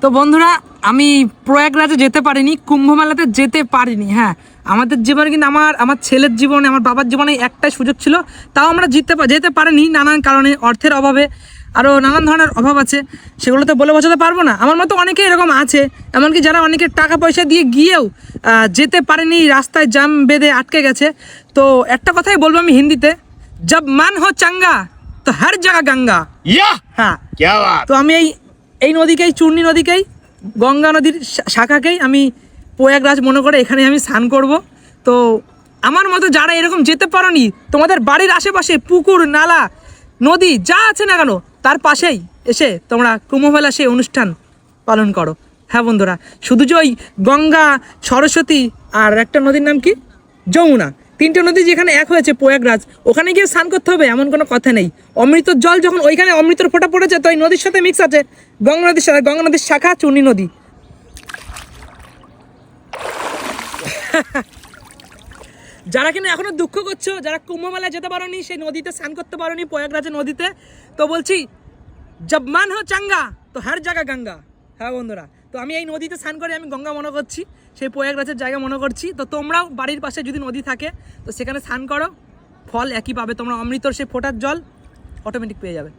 তো বন্ধুরা, আমি প্রয়াগরাজে যেতে পারিনি, কুম্ভ মেলাতে যেতে পারিনি। হ্যাঁ, আমাদের জীবনে কিন্তু আমার ছেলের জীবনে, আমার বাবার জীবনে একটাই সুযোগ ছিল, তাও আমরা যেতে পারিনি নানান কারণে, অর্থের অভাবে, আরও নানান ধরনের অভাব আছে, সেগুলো তো বলে বোঝাতে পারবো না। আমার মতো অনেকে এরকম আছে, এমনকি যারা অনেকের টাকা পয়সা দিয়ে গিয়েও যেতে পারেনি, রাস্তায় জাম বেঁধে আটকে গেছে। তো একটা কথাই বলবো আমি হিন্দিতে, জব মান হো চাঙ্গা তো হর জায়গা গঙ্গা। হ্যাঁ, তো আমি এই নদীকেই, চূর্ণী নদীকেই, গঙ্গা নদীর শাখাকেই আমি প্রয়াগরাজ মনে করে এখানে আমি স্নান করব। তো আমার মতো যারা এরকম যেতে পারোনি, তোমাদের বাড়ির আশেপাশে পুকুর, নালা, নদী যা আছে না কেন, তার পাশেই এসে তোমরা কুম্ভমেলা সেই অনুষ্ঠান পালন করো। হ্যাঁ বন্ধুরা, শুধু যে ওই গঙ্গা, সরস্বতী আর একটা নদীর নাম কি, যমুনা, তিনটে নদী যেখানে এক হয়েছে প্রয়াগরাজ, ওখানে গিয়ে স্নান করতে হবে এমন কোনো কথা নেই। অমৃতর জল যখন ওইখানে অমৃতর ফোঁটা পড়েছে, তো ওই নদীর সাথে মিক্স আছে গঙ্গা নদীর সাথে, গঙ্গা নদীর শাখা চূর্ণী নদী। যারা কিনা এখনো দুঃখ করছো, যারা কুম্ভ মেলায় যেতে পারোনি, সেই নদীতে স্নান করতে পারোনি, প্রয়াগরাজের নদীতে, তো বলছি জব মান হো চাঙ্গা তো হর জায়গা গঙ্গা। হ্যাঁ বন্ধুরা, তো আমি এই নদীতে স্নান করে আমি গঙ্গা মনে করছি, সেই প্রয়াগরাজের জায়গা মনে করছি। তো তোমরাও বাড়ির পাশে যদি নদী থাকে, তো সেখানে স্নান করো, ফল একই পাবে তোমরা, অমৃতর সেই ফোঁটার জল অটোমেটিক পেয়ে যাবে।